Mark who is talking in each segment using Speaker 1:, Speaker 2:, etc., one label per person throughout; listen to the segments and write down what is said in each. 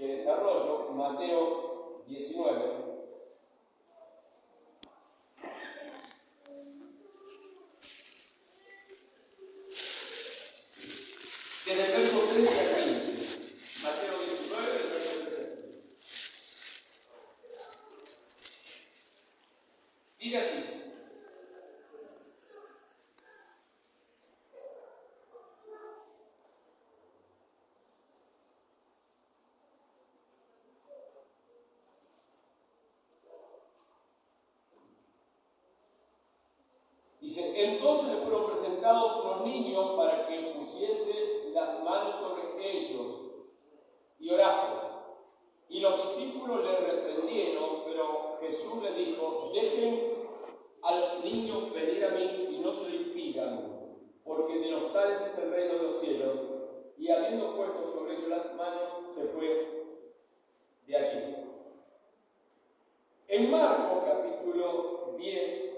Speaker 1: que desarrollo, Mateo 19. Desde el verso 13 al 15. Mateo 19, del verso 13 al 15. Dice así. Dice, entonces le fueron presentados unos niños para que pusiese las manos sobre ellos y orase. Y los discípulos le reprendieron, pero Jesús le dijo, dejen a los niños venir a mí y no se lo impidan, porque de los tales es el reino de los cielos. Y habiendo puesto sobre ellos las manos, se fue de allí. En Marcos capítulo 10,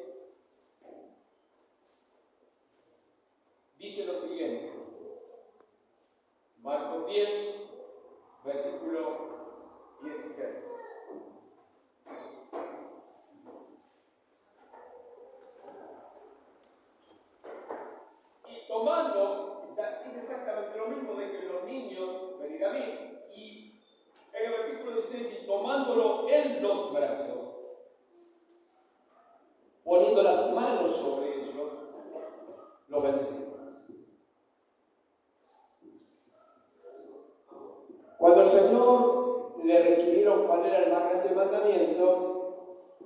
Speaker 1: dice lo siguiente, Marcos 10, versículo 16. Y tomando, dice exactamente lo mismo, de que los niños venir a mí, y en el versículo 16, y tomándolo en los brazos, poniendo las manos sobre ellos, los bendeció. Cuando el Señor le requirieron cuál era el más grande mandamiento,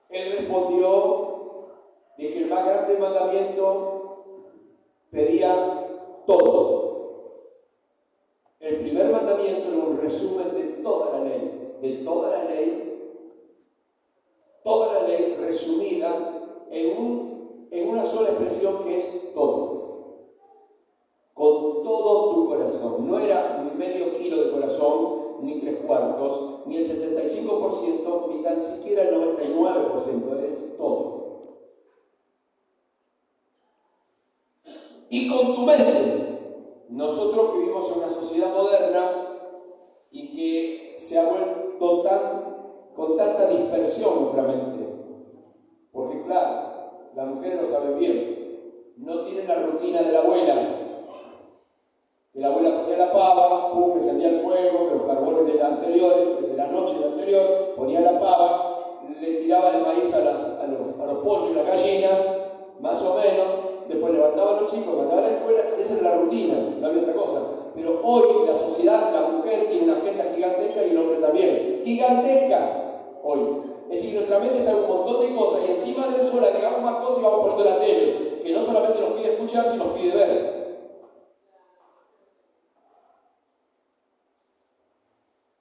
Speaker 1: Él respondió de que el más grande mandamiento pedía todo. El primer mandamiento era un resumen de toda la ley, toda la ley resumida en una sola expresión que es todo. Con todo tu corazón. No era medio kilo de corazón, ni 3/4, ni el 75%, ni tan siquiera el 99%, es todo. Y con tu mente. Nosotros vivimos en una sociedad moderna y que se ha vuelto con tanta dispersión nuestra mente. Porque claro, las mujeres lo saben bien, no tienen la rutina de la abuela. Que la abuela ponía la pava, pum, encendía el fuego, que los carbones de la noche anterior, ponía la pava, le tiraba el maíz a los pollos y las gallinas, más o menos, después levantaban a los chicos, mandaban a la escuela, esa era la rutina, no había otra cosa. Pero hoy la sociedad, la mujer tiene una agenda gigantesca y el hombre también, gigantesca hoy. Es decir, nuestra mente está en un montón de cosas y encima de eso le agregamos más cosas y vamos poniendo la tele, que no solamente nos pide escuchar, sino nos pide ver.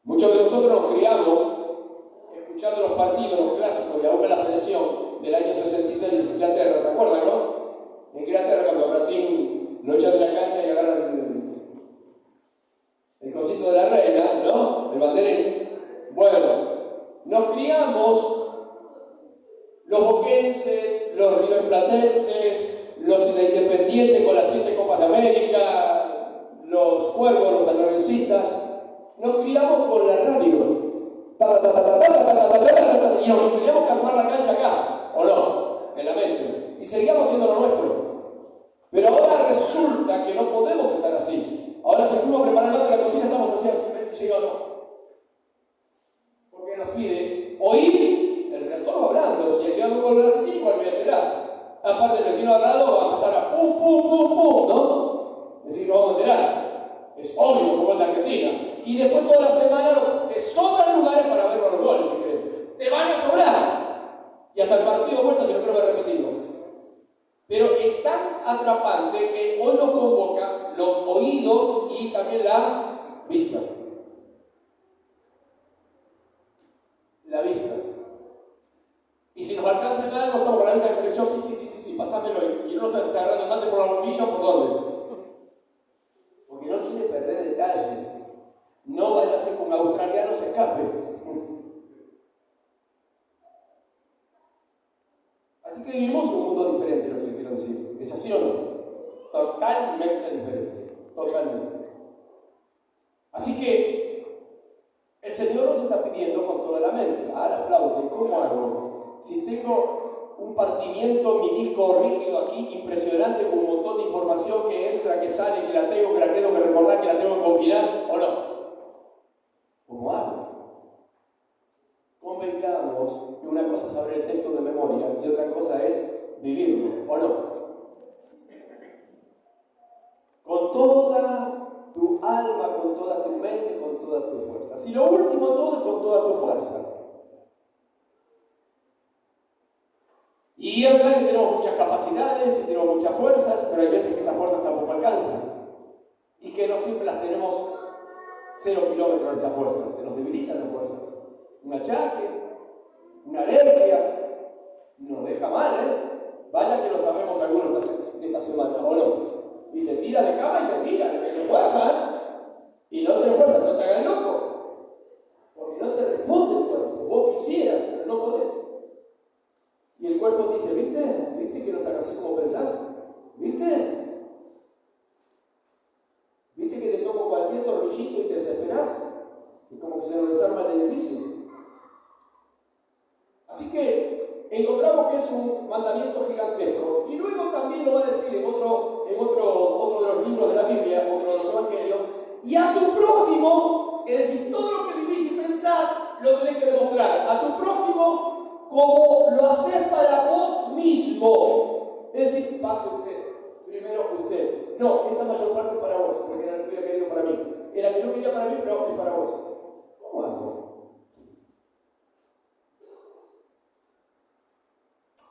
Speaker 1: Muchos de nosotros nos criamos escuchando los partidos, los clásicos, y aún en la selección del año 66 de Inglaterra, ¿se acuerdan, no? En Inglaterra, cuando a Bratín lo echan de la cancha y agarran el cosito de la reina, ¿no? El banderín. Bueno, nos criamos los boquenses, los riverplatenses, los de Independiente con las 7 Copas de América, los Cuervos, los sanlorencistas. Nos criamos con la radio. Y nos teníamos que armar la cancha acá, ¿o no? En la mente. Y seguíamos haciendo lo nuestro. Pero ahora resulta que no podemos estar así. Ahora si fuimos preparando la cocina, estamos así, a ver si llega o no. Porque nos pide oír el retorno hablando. Si llega un gol de Argentina, igual me voy a enterar. Aparte, el vecino al lado va a pasar a pum, pum, pum, pum, ¿no? Es decir, no vamos a enterar. Es obvio como el de Argentina. Y después toda la semana te sobran lugares para ver los goles, si querés. Te van a sobrar. Y hasta el partido de vuelta, si no creo que repetirlo. Pero es tan atrapante que hoy nos convoca los oídos y también la vista. La vista. Y si nos alcanza en algo, estamos con la vista de conexión, sí, pásamelo. Y uno no sabe si está agarrando mate por la bombilla o por dónde. Porque no quiere perder detalle. No vaya a ser con australiano se escape. Así que vivimos un mundo diferente, lo que les quiero decir. ¿Es así o no? Totalmente diferente. Totalmente. Así que tengo mi disco rígido aquí, impresionante, con un montón de información que entra, que sale, que la tengo que recordar, que la tengo que combinar, ¿o no? ¿Cómo hago? Convengamos que una cosa es saber el texto de memoria y otra cosa es vivirlo, ¿o no? Con toda tu alma, con toda tu mente, con todas tus fuerzas. Y lo último todo es con todas tus fuerzas. Y es verdad que tenemos muchas capacidades y tenemos muchas fuerzas, pero hay veces que esas fuerzas tampoco alcanzan. Y que no siempre las tenemos 0 kilómetros de esas fuerzas, se nos debilitan las fuerzas. Un achaque, una alergia, nos deja mal, ¿eh? Vaya que lo sabemos algunos de esta semana, ¿o no? Y te tira de cama y te tira, de fuerza, ¿eh? Y no tenés fuerza, no te hagas loco. Porque no te responde el cuerpo. Vos quisieras, pero no podés. Y el cuerpo te dice, ¿viste? ¿Viste que no están así como pensás? ¿Viste? ¿Viste que te toco cualquier tornillito y te desesperás? Y como que se nos desarma el edificio. Así que encontramos que es un mandamiento gigantesco. Y luego también lo va a decir en otro de los libros de la Biblia, otro de los evangelios, y a tu prójimo, es decir, todo lo que vivís y pensás, lo tenés que demostrar. A tu prójimo como lo haces para vos mismo. Es decir, pase usted, primero usted. No, esta mayor parte es para vos, porque era la que hubiera querido para mí. Era la que yo quería para mí, pero es para vos. ¿Cómo hago?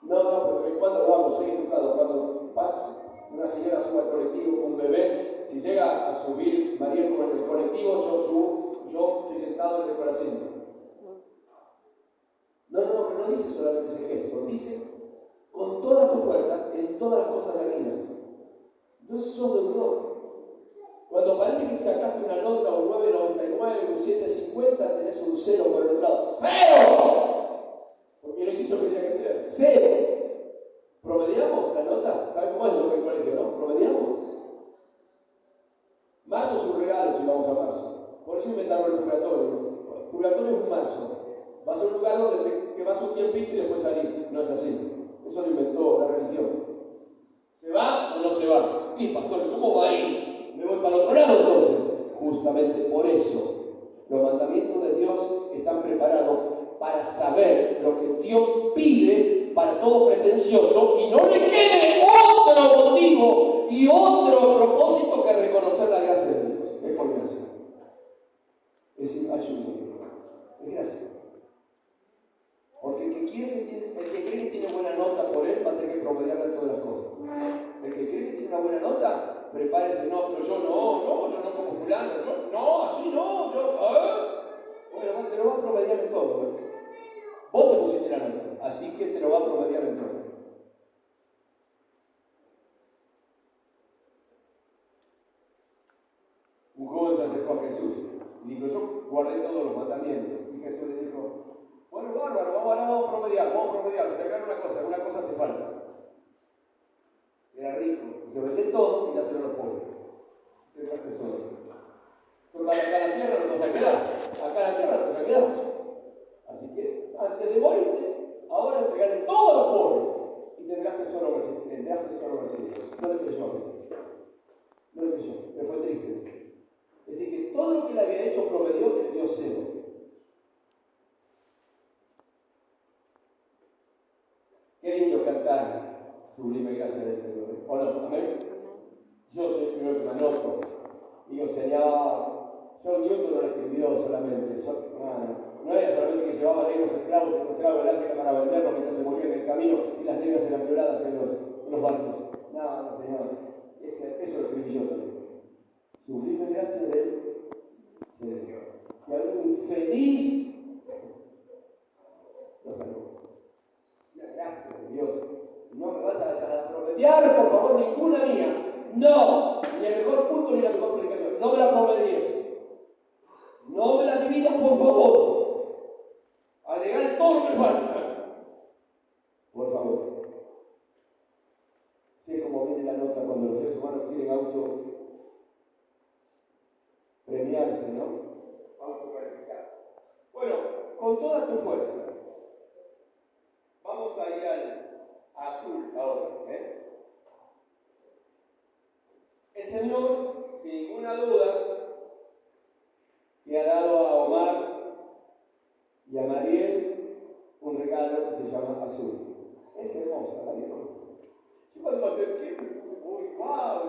Speaker 1: No, porque cuando lo hago, soy educado. Cuando una señora sube al colectivo con un bebé, si llega a subir Mariel con el colectivo, yo estoy sentado en el asiento. No, pero no dice solamente ese gesto, dice con todas tus fuerzas en todas las cosas de la vida. Entonces sos deudor. Cuando parece que te sacaste una nota, un 9,99, un 7,50, tenés un 0 por el otro lado. ¡Cero! Porque no hiciste lo que tenía que hacer. ¡Cero! ¿Promediamos las notas? ¿Saben cómo es eso en el colegio, no? ¿Promediamos? Marzo es un regalo si vamos a marzo. Por eso inventaron el purgatorio. El purgatorio es un marzo. Va a ser un lugar donde te vas un tiempito y después salís. No es así. Eso lo inventó la religión. ¿Se va o no se va? Y pastor, ¿cómo va a ir? Me voy para el otro lado entonces. Justamente por eso los mandamientos de Dios están preparados para saber lo que Dios pide para todo pretencioso y no le quede otro motivo y otro propósito que reconocer la gracia de Dios. Es por gracia. Es decir, ayúdame. Es gracia. Porque el que cree que tiene buena nota por él va a tener que promediar de todas las cosas. El que cree que tiene una buena nota, prepárese, no, pero yo no como fulano, así no, bueno, te lo va a promediar en todo, ¿eh? Vos te pusiste la nota, así que te lo va a promediar en todo. Un joven se acercó a Jesús y dijo, yo guardé todos los mandamientos. Y Jesús le dijo, bueno, bárbaro, vamos a promediar, pero acá una cosa te falta. Era rico, se vende todo y dáselo a los pobres. Tendrás tesoro. Porque acá en la tierra no te vas a quedar. Acá en la tierra no te vas a quedar. Así que, antes de morirte, ahora entregarle todo a los pobres y tendrás tesoro en el cielo. No le creyó a Jesús. No le creyó, se fue triste. Es decir, que todo lo que le había hecho promedió que le dio 0. Qué lindo cantar Sublime Gracia del Señor. ¿O no? ¿Amén? Yo soy el primero que me anoto. Digo, Señor, John Newton no lo escribió solamente. No era solamente que llevaba negros esclavos secuestrados del África para venderlos mientras se morían en el camino y las negras eran violadas en los barcos. No, Señor. Eso lo escribí yo también. Sublime Gracia del Señor. Y algún feliz lo salvó. La gracia de Dios. No me vas a promediar, por favor, ninguna mía. No, ni el mejor punto ni la mejor predicación. No me la promedies. No me la dividas, por favor. Agregar todo lo que falta. Por favor. Sé cómo viene la nota cuando los seres humanos quieren premiarse, ¿no? Autocalificar. Bueno, con todas tus fuerzas, vamos a ir azul ahora. El Señor, sin ninguna duda, que ha dado a Omar y a Mariel un regalo que se llama azul. Es hermosa, ¿vale? Yo cuando me acerqué, uy, wow,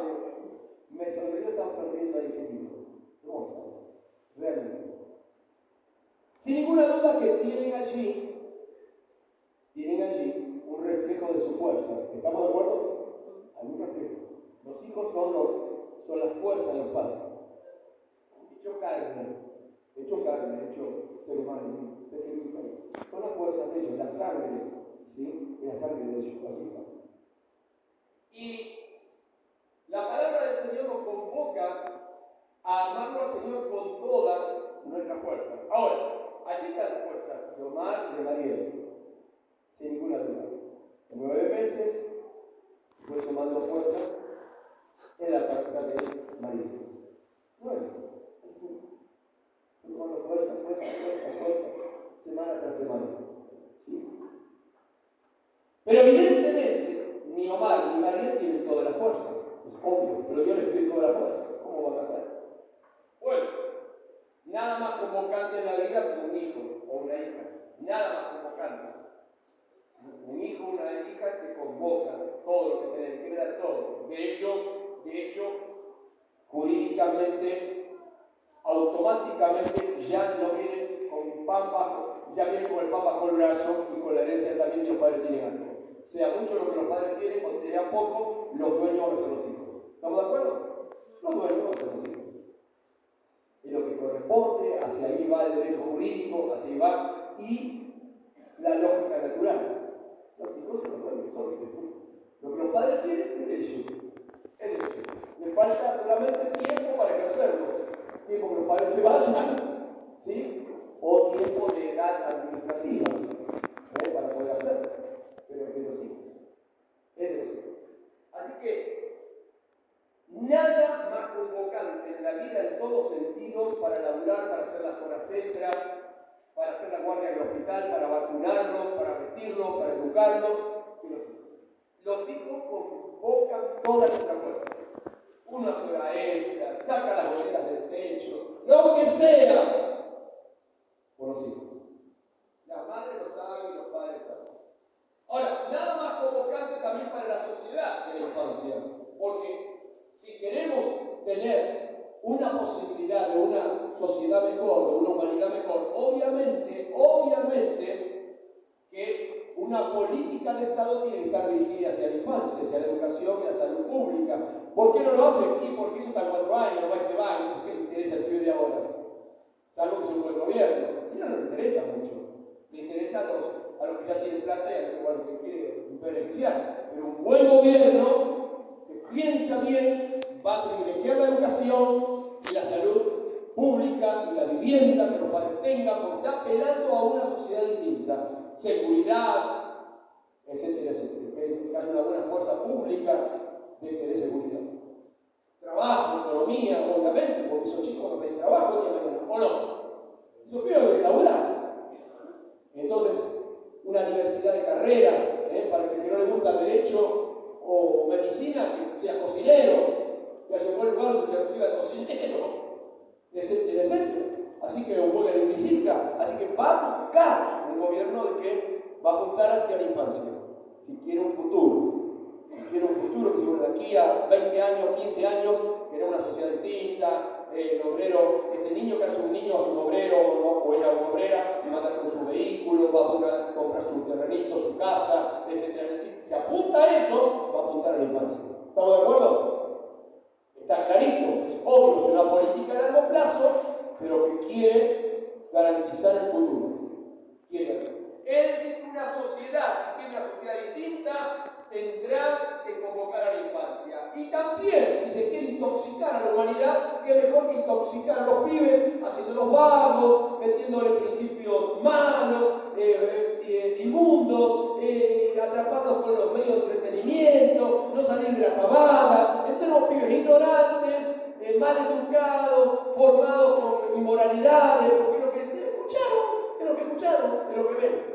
Speaker 1: me sonrió, estaba sonriendo ahí, qué lindo. Hermosa, realmente. Sin ninguna duda que tienen allí un reflejo de sus fuerzas. ¿Estamos de acuerdo? Hay un reflejo. Los hijos son las fuerzas de los padres. Hecho carne, hecho ser humano, son las fuerzas de ellos, la sangre, ¿sí? La sangre de ellos, allí está. Y la palabra del Señor nos convoca a amarlo al Señor con toda nuestra fuerza. Ahora, allí están las fuerzas de Omar y de Mariel, sin ninguna duda. En 9 meses fue tomando fuerzas en la panza de Mariel. 9 meses. Fue tomando fuerza, semana tras semana. ¿Sí? Pero evidentemente, ni Omar ni Mariel tienen todas las fuerzas. Es obvio, pero yo les pido toda la fuerza. ¿Cómo va a pasar? Bueno, nada más convocante en la vida como un hijo o una hija. Nada más convocante. Un hijo o una hija te convoca todo lo que tenés que dar todo. De hecho, jurídicamente, automáticamente ya no vienen con pan bajo, ya vienen con el pan bajo el brazo y con la herencia también si los padres tienen algo. Sea mucho lo que los padres tienen o sea poco, los dueños van a ser los hijos. ¿Estamos de acuerdo? Los dueños van a ser los hijos. Y lo que corresponde, hacia ahí va el derecho jurídico, hacia ahí va, y la lógica natural. Los hijos son los dueños, son los hijos. Lo que los padres tienen es derecho. Les falta solamente tiempo para ejercerlo. Tiempo que los padres se vayan, ¿sí? O tiempo de edad administrativa, para poder hacerlo. Pero es de los hijos. Es de los hijos. Así que, nada más convocante en la vida en todo sentido para laburar, para hacer las horas extras, para hacer la guardia en el hospital, para vacunarlos, para vestirlos, para educarlos, que los hijos. Los hijos convocan toda nuestra fuerza. Una hora extra, saca las boleras del techo, lo que sea, por los hijos. Las madres lo saben y los padres también. Ahora, nada más convocante también para la sociedad que la infancia, porque si queremos tener una posibilidad de una sociedad mejor, de una humanidad mejor, obviamente que una política de Estado tiene que estar dirigida hacia la infancia, hacia la educación y la salud pública. ¿Por qué no lo hace aquí? Porque eso está en 4 años, no va y se va, entonces ¿qué le interesa el pibe de ahora? Salvo que sea un buen gobierno. Si no le interesa mucho. Le interesa a los que ya tienen plata y a los que quieren beneficiar. Pero un buen gobierno que piensa bien va a privilegiar la educación y la salud pública y la vivienda que los padres tengan, porque está apelando a una sociedad distinta. Seguridad, etcétera, etcétera. Que haya una buena fuerza pública que dé seguridad. Trabajo, economía, obviamente, porque esos chicos no tienen trabajo ni mañana, ¿o no? Esos pibes deben laburar. Entonces, una diversidad de carreras, para que el que no le gusta derecho o medicina, que sea cocinero, que haya un buen lugar donde se reciba el cocinero, etcétera, etcétera. Así que un buen electricista, así que va a buscar un gobierno de que va a apuntar hacia la infancia, si quiere un futuro. Si quiere un futuro, que si bueno, de aquí a 20 años, 15 años, queremos una sociedad distinta, el obrero, este niño que hace un niño a su obrero, o ella a una obrera, le manda con su vehículo, va a poder comprar su terrenito, su casa, etc. Si se apunta a eso, va a apuntar a la infancia. ¿Estamos de acuerdo? Está clarito, es obvio, es una política a largo plazo, pero que quiere garantizar el futuro. Es decir, que una sociedad, si quiere una sociedad distinta, tendrá que convocar a la infancia. Y también, si se quiere intoxicar a la humanidad, qué mejor que intoxicar a los pibes, haciéndolos vagos, metiéndole principios malos, inmundos, atraparlos con los medios de entretenimiento, no salir de la pavada, tenemos pibes ignorantes, mal educados, formados con inmoralidades, porque es lo que escucharon, es lo que ven.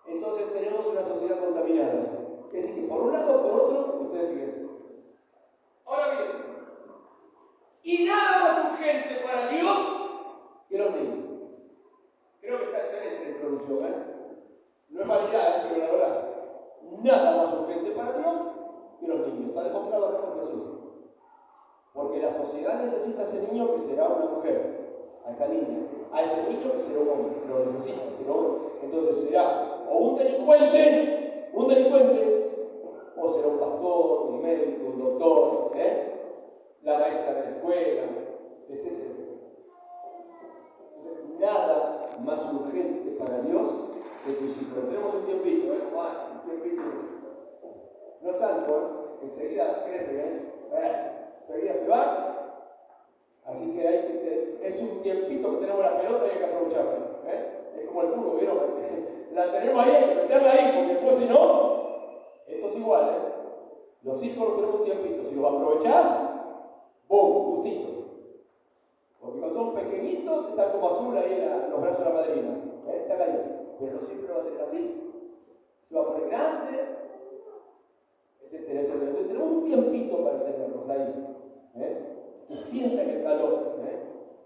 Speaker 1: Entonces tenemos una sociedad contaminada. la sociedad necesita a ese niño que será una mujer, a esa niña, a ese niño que será un hombre, lo necesita, será un hombre. Entonces será o un delincuente, o será un pastor, un médico, un doctor, la maestra de la escuela, etc. Entonces, nada más urgente para Dios que tus hijos. Tenemos un tiempito, un tiempito. No es tanto, enseguida crece, enseguida se va. Así que es un tiempito que tenemos la pelota y hay que aprovecharla. Es como el fútbol, ¿vieron? La tenemos ahí, hay que meterla ahí, porque después si no, esto es igual, Los hijos los tenemos un tiempito, si los aprovechás, ¡boom! Justito. Porque cuando son pequeñitos, están como azul ahí en los brazos de la madrina, están ahí, pero no siempre lo va a tener así. Se va a poner grande, etc. Entonces tenemos un tiempito para tenerlos ahí, que sientan el calor,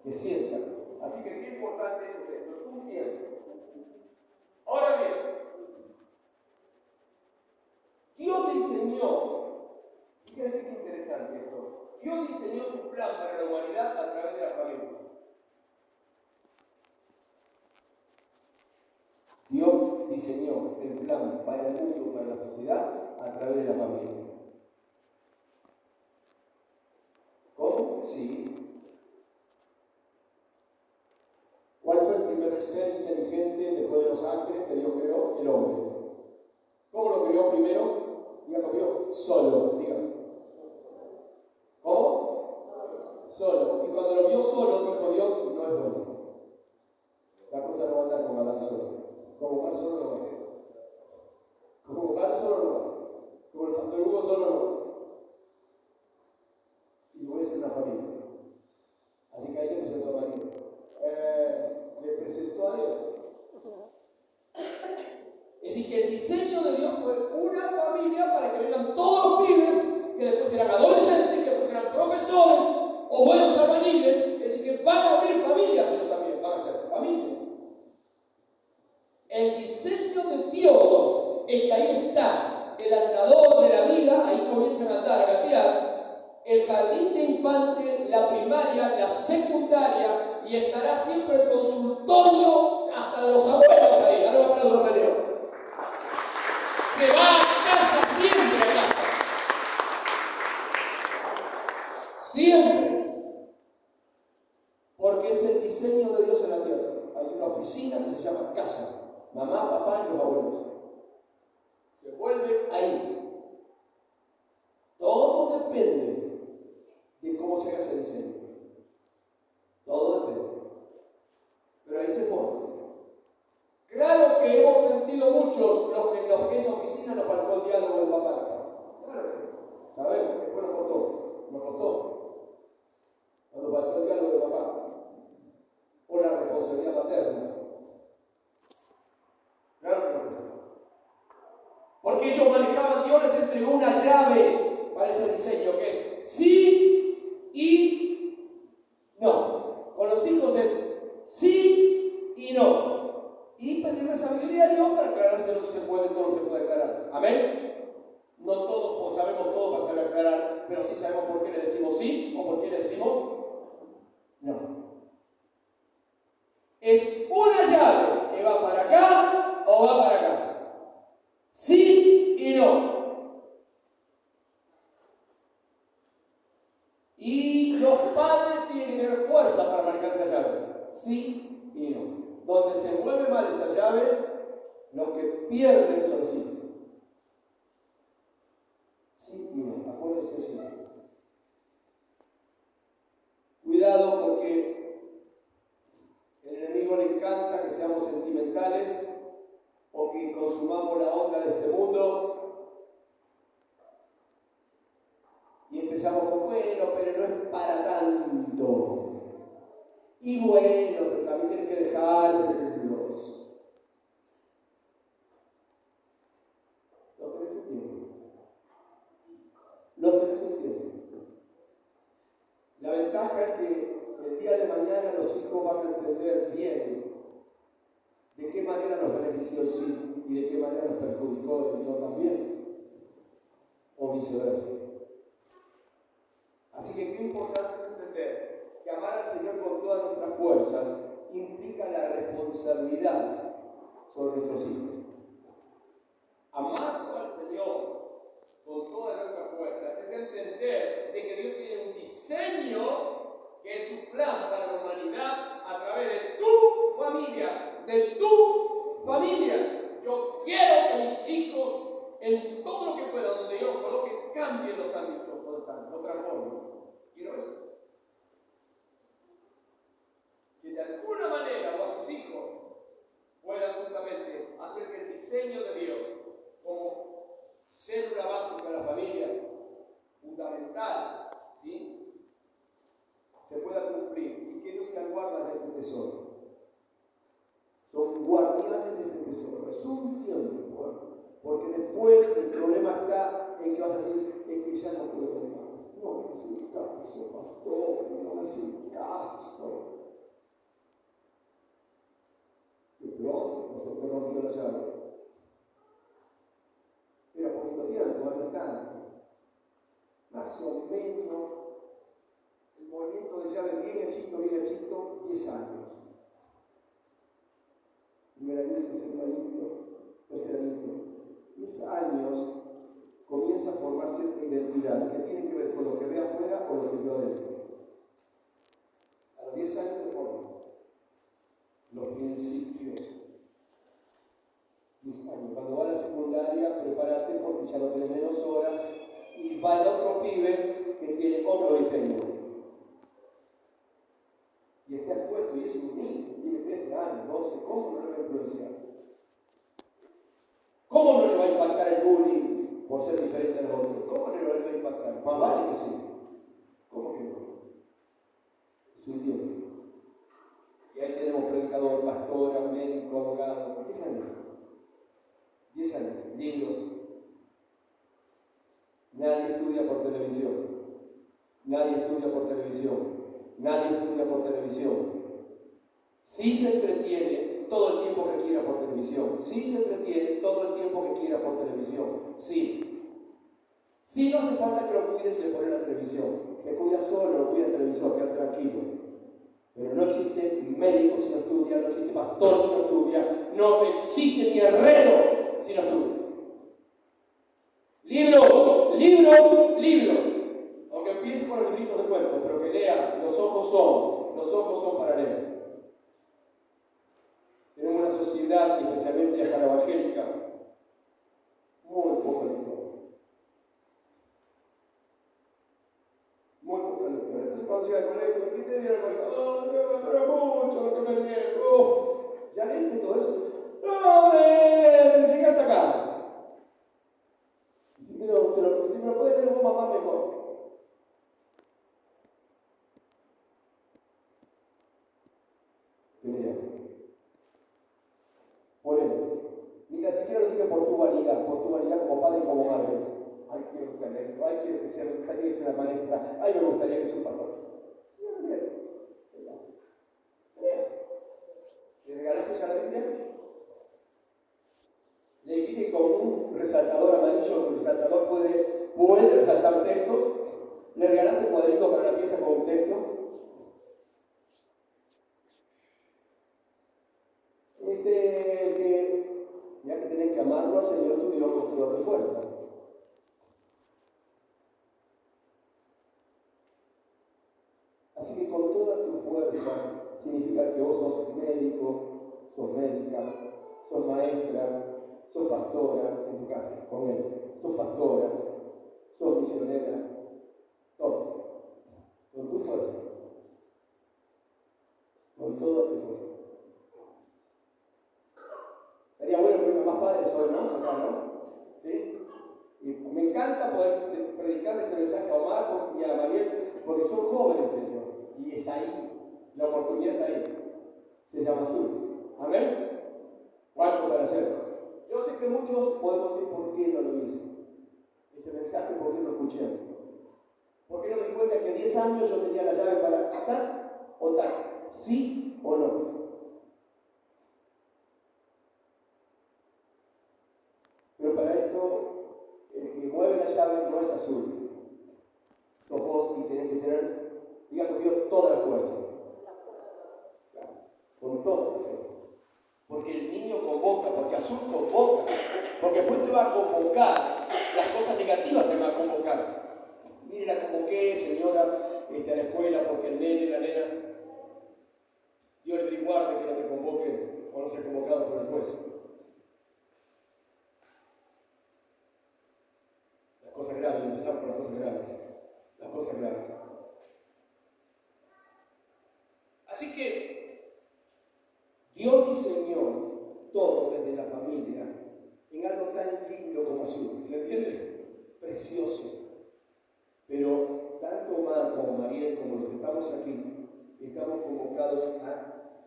Speaker 1: que sientan. Así que qué importante es esto, es un tiempo. Ahora bien, Dios diseñó, fíjense qué interesante esto, Dios diseñó su plan para la humanidad a través de la familia. Dios diseñó el plan para el mundo, para la sociedad, a través de la familia. ¿Cómo? Sí. ¿Cuál fue el primer ser inteligente después de los ángeles que Dios creó? El hombre. ¿Cómo lo creó primero? Diga conmigo, solo. Diga. ¿Cómo? Solo. Y cuando lo vio solo, dijo Dios, no es bueno. La cosa no va a andar con Adán solo. Como Mar solo no va. Como Mar solo no va. Como el pastor Hugo solo no va. Y voy a ser una familia. Así que ahí le presentó a María. Le presentó a Dios. Es decir, que el diseño de Dios fue una familia para que vengan todos los pibes, que después serán adolescentes, que después serán profesores o buenos albañiles. Es decir, que van a abrir familias, ellos también van a ser familias. El diseño de Dios es que ahí está el andador de la vida, ahí comienzan a andar, a gatear. El jardín de infante, la primaria, la secundaria, y estará siempre el consultorio hasta de los abuelos ahí. Dale un aplauso al Señor. Se va a casa siempre, a casa. Siempre. Porque es el diseño de Dios en la tierra. Hay una oficina que se llama casa. Mamá, papá y los abuelos. Se vuelve ahí. Todo depende de cómo se haga ese diseño. Todo depende. Pero ahí se forma. Claro que hemos sentido muchos los que en esa oficina nos faltó el diálogo del papá en la casa. Claro que sabemos que después nos costó. Cuando faltó el diálogo del papá. O la responsabilidad materna. Claro que nos costó. Porque ellos manejaban, Dios les entregó una llave para ese diseño que es sí y no. Con los hijos es sí y no. Y pedirle sabiduría a Dios para aclarárselo si se puede o no se puede aclarar. Amén. No todos sabemos todo para saber aclarar, pero sí sabemos por qué le decimos sí o por qué le decimos no. Es una llave que va para acá o va para acá. Sí y no. Y los padres tienen que tener fuerza para manejar esa llave. Sí y no. Donde se mueve mal esa llave, los que pierden son los hijos. Sí y no. Acuérdense siempre. Cuidado porque el enemigo le encanta que seamos sentimentales o que consumamos la onda de este mundo y empezamos con bueno, pero no es para tanto. Y bueno, pero también tienes que dejarlos. Los tenés en tiempo. Los tenés en tiempo. La ventaja es que el día de mañana los hijos van a entender bien de qué manera nos benefició el sí y de qué manera nos perjudicó el no también. O viceversa. Así que qué importante es entender que amar al Señor con todas nuestras fuerzas implica la responsabilidad sobre nuestros hijos. Amando al Señor con todas nuestras fuerzas es entender de que Dios tiene un diseño que es su plan para la humanidad a través de tu familia, Yo quiero que mis hijos, en todo lo que pueda, donde yo los coloque, cambien los ámbitos, los transformen. Quiero eso. Que de alguna manera o a sus hijos puedan justamente hacer que el diseño de Dios como célula básica de la familia, fundamental, ¿sí?, se pueda cumplir y que ellos sean guardas de este tesoro. Son guardianes de este tesoro. Es un tiempo, porque después el problema está en que vas a decir, es que ya no puedo más. No me hacen caso, pastor, no me hacen caso. Y pronto se te rompió la llave. Era poquito tiempo, no es tanto. Más o menos, el movimiento de llave viene chiquito, 10 años. Primer añito, segundo añito, tercer añito. 10 años comienza a formar cierta identidad que tiene que ver con lo que ve afuera o lo que ve adentro. A los 10 años se forman los principios. 10 años. Cuando va a la secundaria, prepárate porque ya no tienes menos horas y va el otro pibe que tiene otro diseño. Y está expuesto y es un niño, tiene 13 años, 12, ¿cómo no le va a influenciar? ¿Cómo no le va a impactar el bullying por ser diferente a los otros? ¿Cómo no le va a impactar? Más vale que sí. ¿Cómo que no? Es un tiempo. Y ahí tenemos predicador, pastora, médico, abogado. 10 años. 10 años. Libros. Nadie estudia por televisión. Nadie estudia por televisión. Nadie estudia por televisión. Sí se entretiene todo el tiempo que quiera por televisión. Sí se entretiene todo el tiempo que quiera por televisión. Sí. Sí, no hace falta que lo cuide si le pone la televisión. Se cuida solo, lo cuida el televisor, queda tranquilo. Pero no existe médico si no estudia, no existe pastor si no estudia, no existe ni herrero si no estudia. Libros, libros, libros. Aunque empiece con los libritos de cuento, pero que lea, los ojos son para leer. Tenemos una sociedad, especialmente hasta la evangélica, muy poco lectora. Muy poco lectora. Entonces cuando llega al colegio, ¿qué te dice el colegio? No, pero mucho lo que me niego. ¿Ya leíste todo eso? No, llegué hasta acá. Si me lo puedes ver vos, mamá, mejor. Por él. Ni siquiera lo dije por tu vanidad como padre y como madre. Ay, quiero ser médico, ay, quiero que sea, me gustaría que sea la maestra, ay, me gustaría que sea un pastor. Sí, ¿le regalaste ya la Biblia? Le dijiste que con un resaltador amarillo, el resaltador puede resaltar textos. ¿Le regalaste un cuadrito para la pieza con un texto? Ya que tenés que amarlo al Señor tu Dios con todas tus fuerzas. Así que con todas tus fuerzas significa que vos sos médico, sos médica, sos maestra, sos pastora en tu casa, con él, sos pastora, sos misionera, todo, con tu fuerza, con toda tu fuerza. Estaría bueno que hubiera más padres hoy, ¿no? Acá, ¿no? ¿Sí? Y me encanta poder predicar este mensaje a Omar y a Mariel, porque son jóvenes ellos, y está ahí, la oportunidad está ahí. Se llama Azul. ¿Amén? ¿Cuánto para hacerlo? Yo sé que muchos podemos decir por qué no lo hice. Ese mensaje, ¿por qué no lo escuché? ¿Por qué no me di cuenta que a 10 años yo tenía la llave para atar o tal? ¿Sí o no? Pero para esto, el que mueve la llave no es Azul. Sos vos y tenés que convocar las cosas negativas que me va a convocar. Mire, la convoqué, señora, a la escuela porque el nene, la nena, Dios le guarde que no te convoque o no sea convocado por el juez. Las cosas graves, empezamos por las cosas graves. Las cosas graves. Así que Dios diseñó todo desde la familia en algo tan lindo como azul. ¿Se entiende? Precioso. Pero tanto Omar como Mariel, como los que estamos aquí, estamos convocados a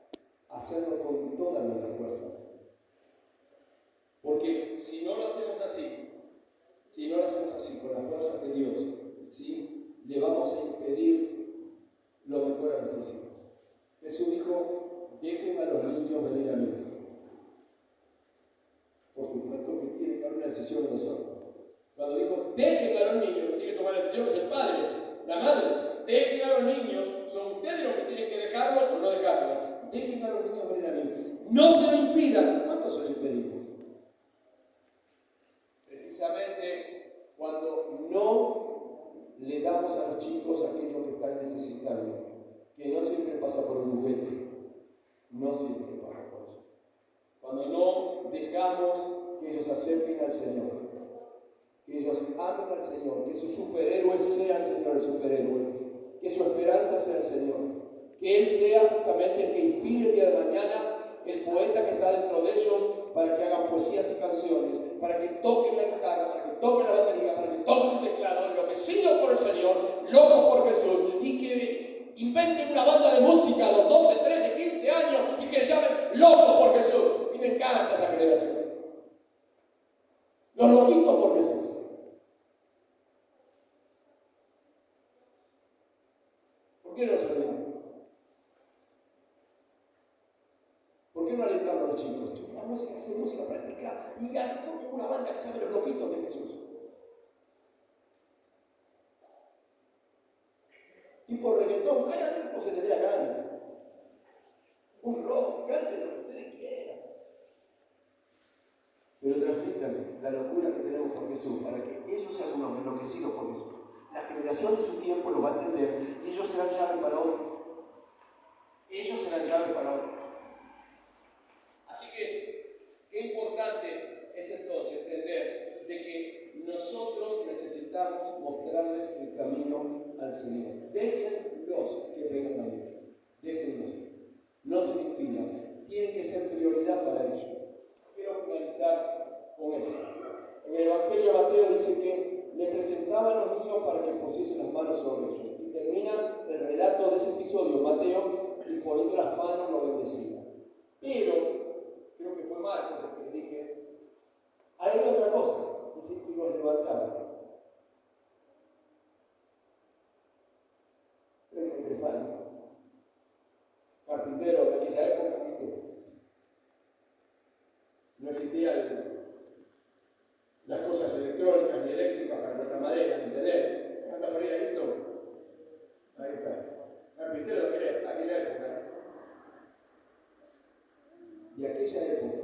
Speaker 1: hacerlo con todas nuestras fuerzas. Porque si no lo hacemos así, con las fuerzas de Dios, ¿sí?, le vamos a impedir lo mejor a nuestros hijos. Jesús dijo: dejen a los niños venir a mí. Por supuesto que tiene que haber una decisión de nosotros. Cuando dijo dejen a los niños, que tiene que tomar la decisión es el padre, la madre. Dejen a los niños, son ustedes los que tienen que dejarlo o no dejarlo. Dejen a los niños venir a mí. No se lo impidan. ¿Cuándo se lo impedimos? Precisamente cuando no le damos a los chicos aquello que están necesitando, que no siempre pasa por un juguete, no siempre pasa por eso. Cuando no dejamos que ellos acerquen al Señor, que ellos amen al Señor, que su superhéroe sea el Señor, el superhéroe, que su esperanza sea el Señor, que Él sea justamente el que inspire el día de mañana, el poeta que está dentro de ellos, para que hagan poesías y canciones, para que toquen la guitarra, para que toquen la batería, para que toquen el teclado, enloquecidos por el Señor, locos por Jesús, y que inventen una banda de música a los 12, 13, 15 años y que le llamen locos por Jesús. Y me encanta esa generación. Los loquitos por Jesús. ¿Por qué no se llaman? ¿Por qué no alentamos a los chicos? La música, hacer música práctica y formen una banda que se llame Los Loquitos de Jesús. Tipo reggaetón, hagan como se les dé la gana. Un rock, canten lo que ustedes quieran. Pero transmitan la locura que tenemos por Jesús, para que ellos sean unos enloquecidos por Jesús. La generación de su tiempo lo va a entender y ellos serán llave para otros. Ellos serán llave para otros. Así que, qué importante es entonces entender de que nosotros necesitamos mostrarles el camino al Señor. Déjenlos que vengan a mí. Déjenlos. No se les impida. Tienen que ser prioridad para ellos. Quiero finalizar con esto. En el Evangelio de Mateo dice que le presentaban a los niños para que pusiesen las manos sobre ellos. Y termina el relato de ese episodio, Mateo, y poniendo las manos lo bendecía. Pero, creo que fue Marcos el que le dije, hay otra cosa, dice que los levantaban. 33 años. Carpintero de aquella época, ¿viste? No existían las cosas electrónicas ni eléctricas para nuestra madera, ¿entendés? ¿Anda por ahí esto? Ahí está. Carpintero de aquella época. De aquella época,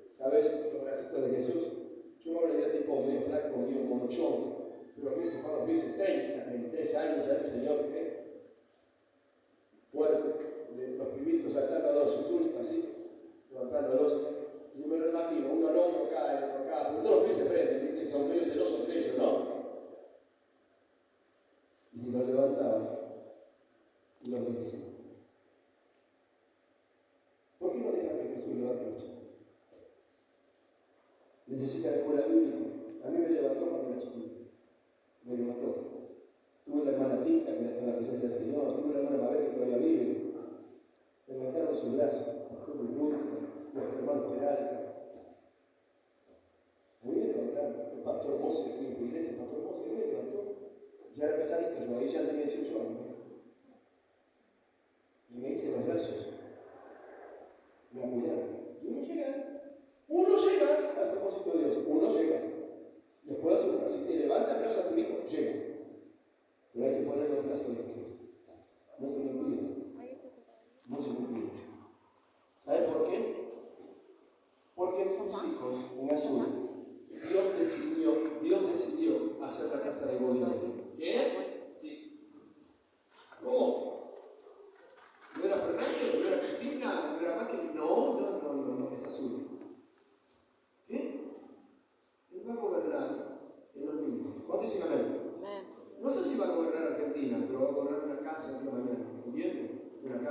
Speaker 1: ¿sabes? Los bracitos de Jesús. Yo no le di tipo medio flaco, medio monochón, pero a mí me tocaba los 30, 33 años, ¿sabes? El Señor, ¿qué? Fuerte, los pibitos saltando su túnica así, levantándolos. Yo me lo imagino, uno al hombro acá, el otro acá, porque todos los pies se prenden, ¿viste? Son medio celosos entre ellos, ¿no? Y si los levantaban, los bendecían. ¿Por qué no dejan que Jesús levante a los chicos? Necesita la escuela bíblica. A mí me levantó cuando era chiquito. Me levantó. Tuve la hermana Tita, que está en la presencia del Señor. Tuve la hermana Mabel, que todavía vive. Me levantaron sus brazos. Pastor Ruth, los hermanos Peralta. A mí me levantaron. El pastor Mose, aquí en la iglesia, el pastor Mose, me levantó. Ya era pesadito, yo ahí ya tenía 18 años. Y me hice los brazos. Me cuidaron. Y uno llega al propósito de Dios, uno llega. Les puedo asegurar, si te levantas el brazo a tu hijo, llega. Pero hay que poner los brazos de Jesús. No se lo impidas. No se lo impidas. ¿Sabes por qué?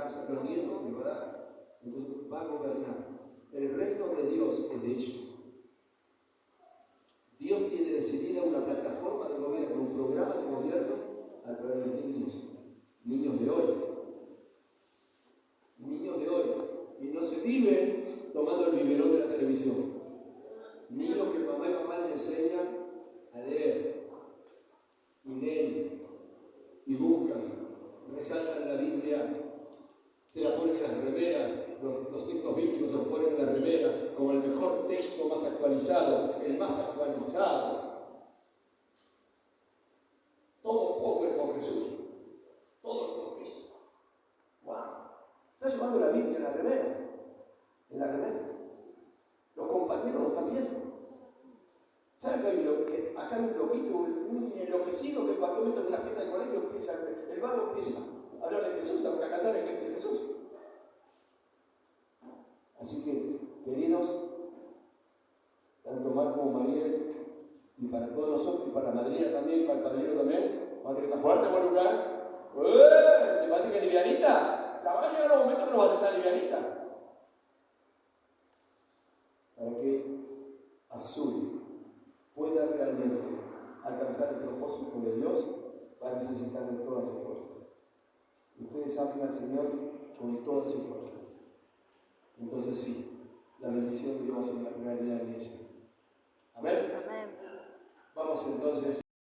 Speaker 1: casa, los nietos que le va a dar. Entonces va a gobernar. El reino de Dios es de ellos. Dios tiene decidida una plataforma de gobierno, un programa de gobierno a través de niños de hoy. Niños de hoy, que no se viven tomando el biberón de la televisión. Niños que mamá y papá les enseñan a leer, y leen, y buscan, resaltan la Biblia, se la ponen en las remeras, los textos bíblicos se los ponen en la remera, como el mejor texto más actualizado, el más actualizado. Todo poco es por Jesús, todo es por Cristo. ¡Wow! Está llevando la Biblia en la remera, Los compañeros lo están viendo. ¿Saben que acá hay un loquito, un enloquecido que en cualquier momento en una fiesta del colegio el vago empieza a hablar de Jesús, a cantar el de Jesús? Así que, queridos, tanto Marco como Mariel, y para todos nosotros, y para la madrina también, y para el padrino también, madrina fuerte, buen lugar. ¿Te parece que es livianita? O sea, va a llegar un momento que no va a ser tan livianita. Para que Azul pueda realmente alcanzar el propósito de Dios, va a necesitar de todas sus fuerzas. Ustedes amen al Señor con todas sus fuerzas. Entonces sí, la bendición de Dios va a ser una realidad en ella. Amén. Vamos entonces